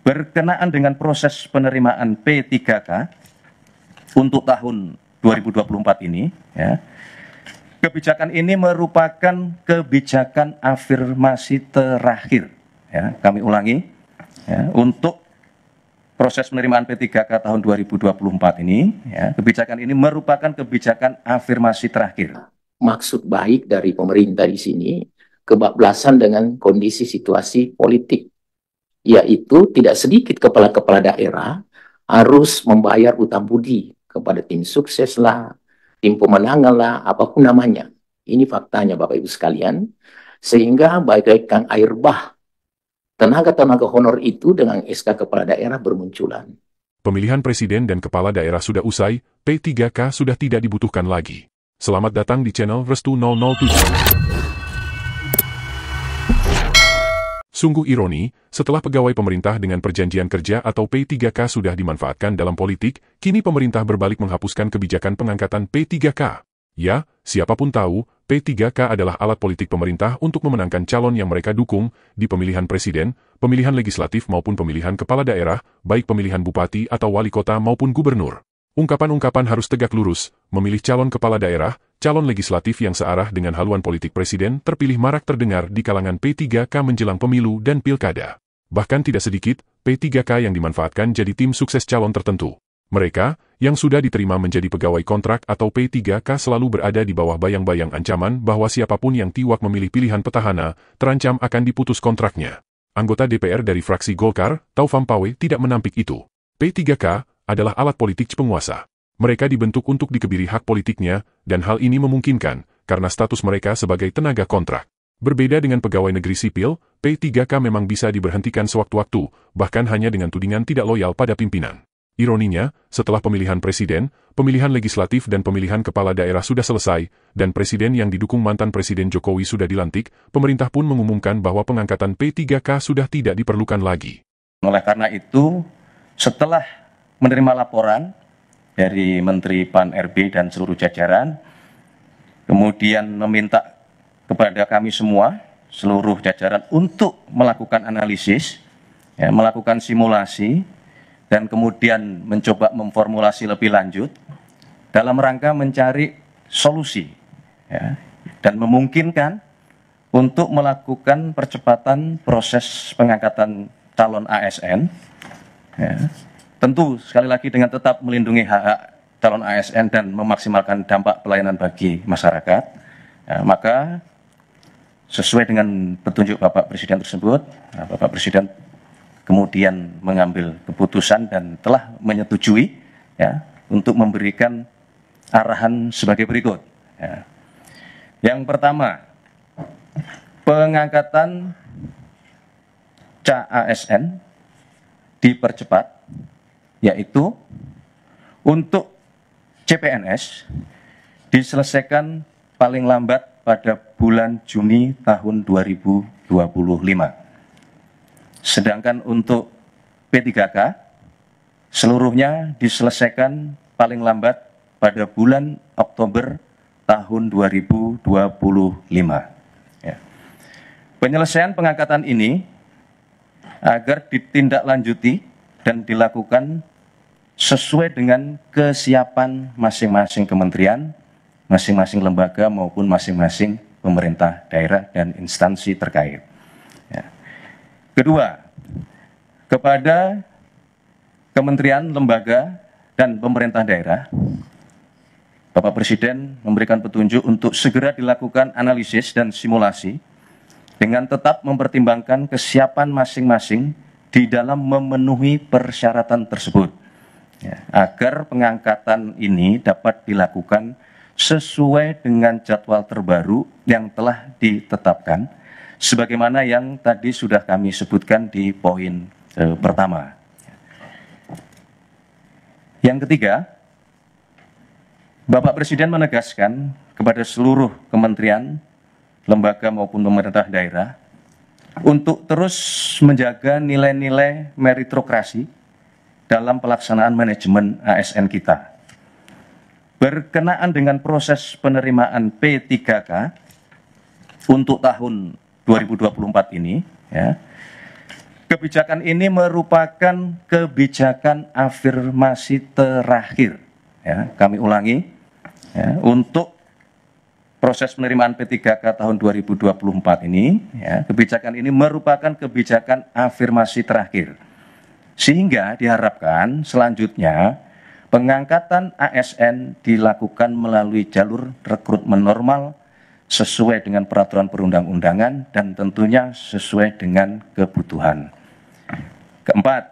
Berkenaan dengan proses penerimaan P3K untuk tahun 2024 ini, ya, kebijakan ini merupakan kebijakan afirmasi terakhir. Ya, kami ulangi, ya, untuk proses penerimaan P3K tahun 2024 ini, ya, kebijakan ini merupakan kebijakan afirmasi terakhir. Maksud baik dari pemerintah di sini kebablasan dengan kondisi situasi politik, yaitu tidak sedikit kepala-kepala daerah harus membayar utang budi kepada tim sukses lah, tim pemenangan lah, apapun namanya. Ini faktanya Bapak Ibu sekalian, sehingga bagaikan air bah, tenaga-tenaga honor itu dengan SK kepala daerah bermunculan. Pemilihan presiden dan kepala daerah sudah usai, P3K sudah tidak dibutuhkan lagi. Selamat datang di channel Restu 007. Sungguh ironi, setelah pegawai pemerintah dengan perjanjian kerja atau P3K sudah dimanfaatkan dalam politik, kini pemerintah berbalik menghapuskan kebijakan pengangkatan P3K. Ya, siapapun tahu, P3K adalah alat politik pemerintah untuk memenangkan calon yang mereka dukung di pemilihan presiden, pemilihan legislatif maupun pemilihan kepala daerah, baik pemilihan bupati atau wali kota maupun gubernur. Ungkapan-ungkapan harus tegak lurus, memilih calon kepala daerah, calon legislatif yang searah dengan haluan politik presiden terpilih marak terdengar di kalangan P3K menjelang pemilu dan pilkada. Bahkan tidak sedikit, P3K yang dimanfaatkan jadi tim sukses calon tertentu. Mereka, yang sudah diterima menjadi pegawai kontrak atau P3K selalu berada di bawah bayang-bayang ancaman bahwa siapapun yang tiwak memilih pilihan petahana, terancam akan diputus kontraknya. Anggota DPR dari fraksi Golkar, Taufam Pawe tidak menampik itu. P3K adalah alat politik penguasa. Mereka dibentuk untuk dikebiri hak politiknya, dan hal ini memungkinkan, karena status mereka sebagai tenaga kontrak. Berbeda dengan pegawai negeri sipil, P3K memang bisa diberhentikan sewaktu-waktu, bahkan hanya dengan tudingan tidak loyal pada pimpinan. Ironinya, setelah pemilihan presiden, pemilihan legislatif dan pemilihan kepala daerah sudah selesai, dan presiden yang didukung mantan Presiden Jokowi sudah dilantik, pemerintah pun mengumumkan bahwa pengangkatan P3K sudah tidak diperlukan lagi. Oleh karena itu, setelah menerima laporan dari Menteri Pan-RB dan seluruh jajaran, kemudian meminta kepada kami semua, seluruh jajaran untuk melakukan analisis, ya, melakukan simulasi, dan kemudian mencoba memformulasi lebih lanjut dalam rangka mencari solusi, ya, dan memungkinkan untuk melakukan percepatan proses pengangkatan calon ASN, ya. Tentu sekali lagi dengan tetap melindungi hak-hak calon ASN dan memaksimalkan dampak pelayanan bagi masyarakat, ya, maka sesuai dengan petunjuk Bapak Presiden tersebut, Bapak Presiden kemudian mengambil keputusan dan telah menyetujui, ya, untuk memberikan arahan sebagai berikut. Ya. Yang pertama, pengangkatan CASN dipercepat, yaitu untuk CPNS diselesaikan paling lambat pada bulan Juni tahun 2025. Sedangkan untuk P3K seluruhnya diselesaikan paling lambat pada bulan Oktober tahun 2025. Ya. Penyelesaian pengangkatan ini agar ditindaklanjuti dan dilakukan sesuai dengan kesiapan masing-masing kementerian, masing-masing lembaga maupun masing-masing pemerintah daerah dan instansi terkait. Ya. Kedua, kepada kementerian, lembaga, dan pemerintah daerah, Bapak Presiden memberikan petunjuk untuk segera dilakukan analisis dan simulasi dengan tetap mempertimbangkan kesiapan masing-masing di dalam memenuhi persyaratan tersebut, ya, agar pengangkatan ini dapat dilakukan sesuai dengan jadwal terbaru yang telah ditetapkan, sebagaimana yang tadi sudah kami sebutkan di poin pertama. Yang ketiga, Bapak Presiden menegaskan kepada seluruh kementerian, lembaga maupun pemerintah daerah untuk terus menjaga nilai-nilai meritokrasi dalam pelaksanaan manajemen ASN kita. Berkenaan dengan proses penerimaan P3K untuk tahun 2024 ini, ya, Kebijakan ini merupakan kebijakan afirmasi terakhir. Ya, kami ulangi, ya, untuk proses penerimaan P3K tahun 2024 ini, ya, kebijakan ini merupakan kebijakan afirmasi terakhir. Sehingga diharapkan selanjutnya pengangkatan ASN dilakukan melalui jalur rekrutmen normal sesuai dengan peraturan perundang-undangan dan tentunya sesuai dengan kebutuhan. Keempat,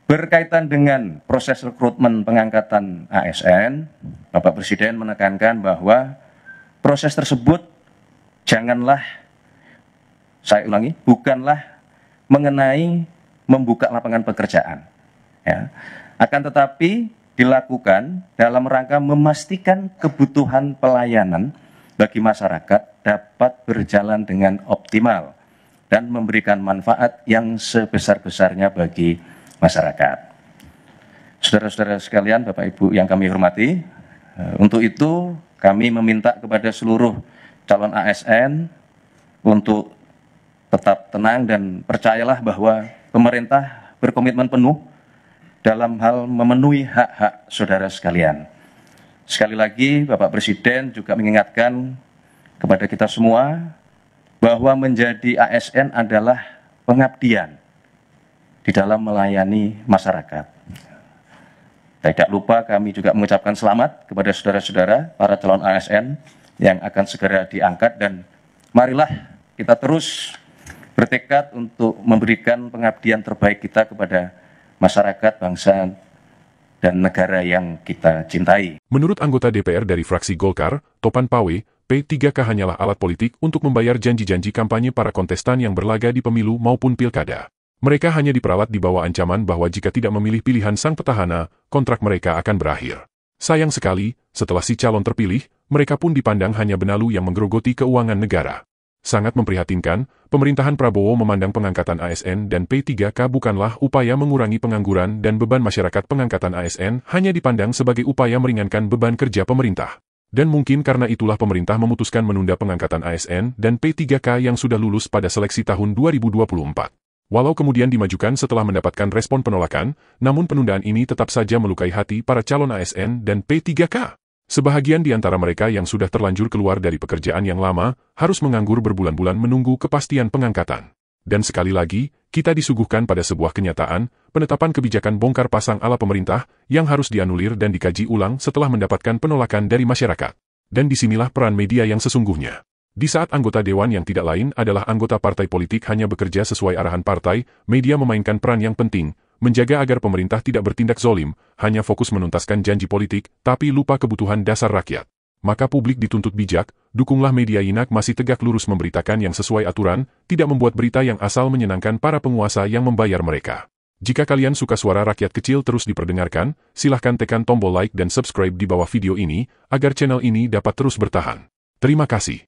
berkaitan dengan proses rekrutmen pengangkatan ASN, Bapak Presiden menekankan bahwa proses tersebut janganlah, saya ulangi, bukanlah mengenai membuka lapangan pekerjaan. Ya. Akan tetapi dilakukan dalam rangka memastikan kebutuhan pelayanan bagi masyarakat dapat berjalan dengan optimal dan memberikan manfaat yang sebesar-besarnya bagi masyarakat. Saudara-saudara sekalian, Bapak Ibu yang kami hormati, untuk itu kami meminta kepada seluruh calon ASN untuk tetap tenang dan percayalah bahwa pemerintah berkomitmen penuh dalam hal memenuhi hak-hak saudara sekalian. Sekali lagi, Bapak Presiden juga mengingatkan kepada kita semua bahwa menjadi ASN adalah pengabdian di dalam melayani masyarakat. Tidak lupa kami juga mengucapkan selamat kepada saudara-saudara para calon ASN yang akan segera diangkat, dan marilah kita terus bertekad untuk memberikan pengabdian terbaik kita kepada masyarakat, bangsa, dan negara yang kita cintai. Menurut anggota DPR dari fraksi Golkar, Topan Pawe, P3K hanyalah alat politik untuk membayar janji-janji kampanye para kontestan yang berlaga di pemilu maupun pilkada. Mereka hanya diperalat di bawah ancaman bahwa jika tidak memilih pilihan sang petahana, kontrak mereka akan berakhir. Sayang sekali, setelah si calon terpilih, mereka pun dipandang hanya benalu yang menggerogoti keuangan negara. Sangat memprihatinkan, pemerintahan Prabowo memandang pengangkatan ASN dan P3K bukanlah upaya mengurangi pengangguran dan beban masyarakat. Pengangkatan ASN hanya dipandang sebagai upaya meringankan beban kerja pemerintah. Dan mungkin karena itulah pemerintah memutuskan menunda pengangkatan ASN dan P3K yang sudah lulus pada seleksi tahun 2024. Walau kemudian dimajukan setelah mendapatkan respon penolakan, namun penundaan ini tetap saja melukai hati para calon ASN dan P3K. Sebahagian di antara mereka yang sudah terlanjur keluar dari pekerjaan yang lama, harus menganggur berbulan-bulan menunggu kepastian pengangkatan. Dan sekali lagi, kita disuguhkan pada sebuah kenyataan, penetapan kebijakan bongkar pasang ala pemerintah, yang harus dianulir dan dikaji ulang setelah mendapatkan penolakan dari masyarakat. Dan disinilah peran media yang sesungguhnya. Di saat anggota dewan yang tidak lain adalah anggota partai politik hanya bekerja sesuai arahan partai, media memainkan peran yang penting, menjaga agar pemerintah tidak bertindak zolim, hanya fokus menuntaskan janji politik, tapi lupa kebutuhan dasar rakyat. Maka publik dituntut bijak, dukunglah media Yinak masih tegak lurus memberitakan yang sesuai aturan, tidak membuat berita yang asal menyenangkan para penguasa yang membayar mereka. Jika kalian suka suara rakyat kecil terus diperdengarkan, silahkan tekan tombol like dan subscribe di bawah video ini, agar channel ini dapat terus bertahan. Terima kasih.